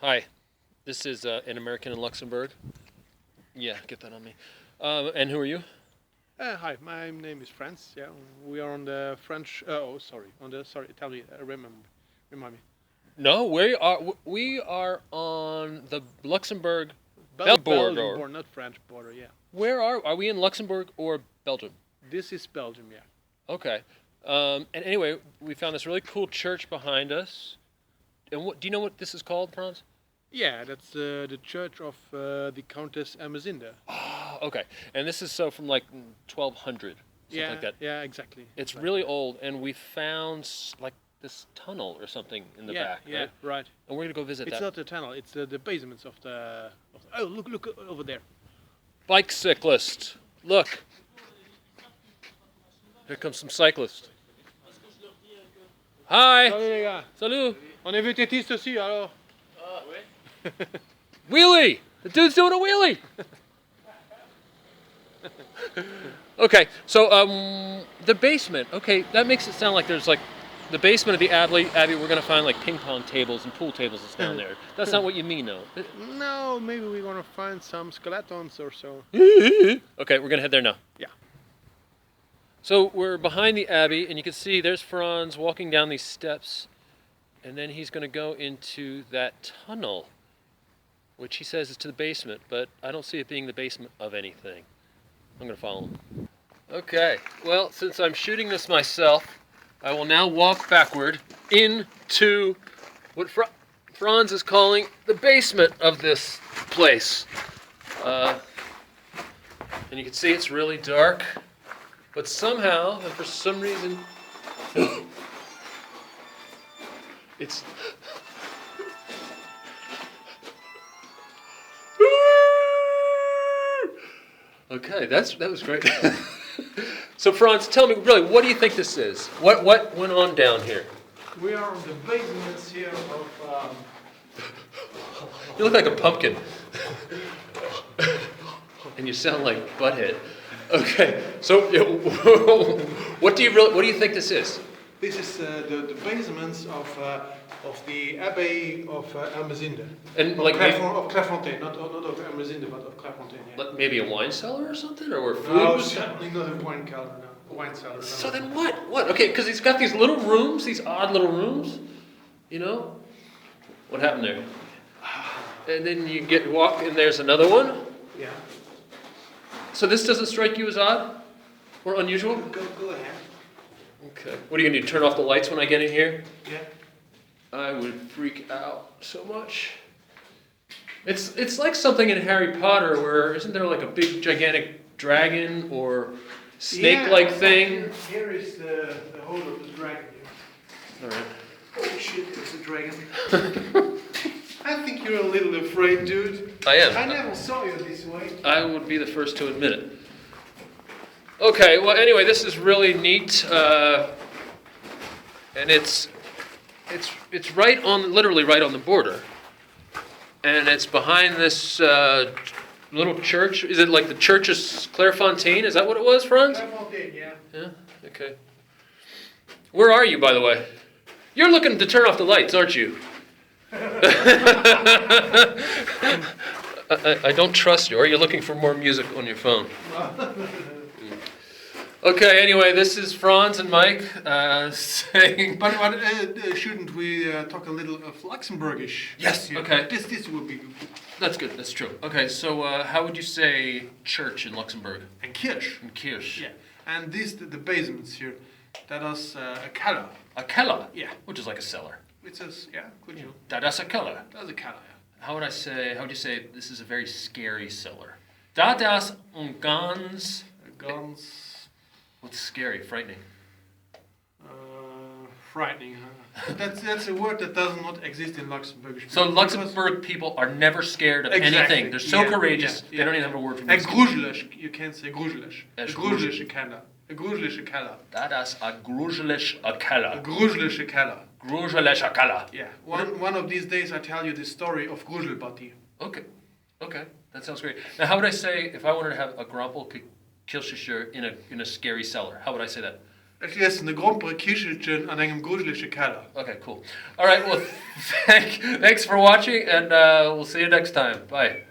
Hi, this is an American in Luxembourg. Yeah, get that on me. And who are you? Hi, my name is Fränz. Yeah, we are on the French. Oh, sorry, on the sorry. Tell me, remind me. No, we are on the Luxembourg Belgium border. border, not French border. Yeah, Where are we in Luxembourg or Belgium? this is Belgium. Yeah. Okay. And anyway, we found this really cool church behind us. And do you know what this is called, Franz? Yeah, that's the church of the Countess Amezinda. Oh, okay. And this is so from like 1200, something Yeah, like that. yeah, exactly. It's Right. really old, and we found like this tunnel or something in the yeah, back, yeah, right? right. And we're gonna go visit It's that. not the tunnel. It's the basements of the. Oh, look over there. Bicyclist. Look. Here comes some cyclists. Hi. Salut les gars. Salut. On est vététiste aussi alors. Wheelie. The dude's doing a wheelie. Okay, so the basement. Okay, that makes it sound like there's like the basement of the Abbey. We're gonna find like ping pong tables and pool tables that's down there. That's not what you mean, though. No, maybe we're gonna find some skeletons or so. Okay, we're gonna head there now. Yeah. So we're behind the Abbey, and you can see there's Franz walking down these steps, and then he's gonna go into that tunnel, which he says is to the basement, but I don't see it being the basement of anything. I'm gonna follow him. Okay, well, since I'm shooting this myself, I will now walk backward into what Franz is calling the basement of this place. And you can see it's really dark, but somehow, and for some reason, it's... Okay, that was great. So Franz, tell me, really, what do you think this is? What went on down here? We are on the basements here of. You look like a pumpkin. And you sound like Butthead. Okay, so what do you think this is? This is the basements of the Abbey of Amezinda. And Of like Clairefontaine, not of Amezinda, but of Clairefontaine. Yeah. like maybe a wine cellar or something, or where food No, was. certainly not a wine cellar. No, a wine cellar. No. So then what? What? Okay, because he's got these little rooms, these odd little rooms. You know, what happened there? And then you walk, and there's another one. Yeah. So this doesn't strike you as odd or unusual? Go ahead. Okay. What are you gonna do? Turn off the lights when I get in here? Yeah. I would freak out so much. It's like something in Harry Potter where isn't there like a big gigantic dragon or snake-like thing? Here is the hole of the dragon. All right. Oh shit, it's a dragon. I think you're a little afraid, dude. I am. I never saw you this way. I would be the first to admit it. Okay, well, anyway, this is really neat, and it's literally right on the border, and it's behind this little church. Is it like the Church of Clairefontaine? Is that what it was, Franz? Clairefontaine, yeah. Yeah. Okay. Where are you, by the way? You're looking to turn off the lights, aren't you? I don't trust you. Or are you looking for more music on your phone? Okay, anyway, this is Franz and Mike saying... But shouldn't we talk a little of Luxembourgish? Yes, Yeah. okay. This would be good. That's good, that's true. Okay, so how would you say church in Luxembourg? And Kirsch. In Kirsch. Yeah. And the basements here, that is a keller. A keller? Yeah. Which is like a cellar. It says, yeah, could you? Das a keller. That's a keller, yeah. How would you say this is a very scary cellar? Das ganz... Guns. What's scary, frightening? Frightening, huh? That's a word that does not exist in Luxembourgish. So Luxembourg people are never scared of Exactly. anything. They're so Yeah, courageous, yeah, they don't yeah. even have a word for A this. gruselig, you can't say gruselig. A That's gruselige keller. A gruselige keller. Das a gruselig a A keller. gruselige keller. Gruselig a keller. Yeah. One of these days I tell you the story of Gruselbatti. Okay, that sounds great. Now, how would I say if I wanted to have a Gromperkichelcher in a scary cellar? How would I say that? Ich lese eine Gromperkichelchen an einem gruselichen Keller. Okay, cool. All right, well, thanks for watching, and we'll see you next time. Bye.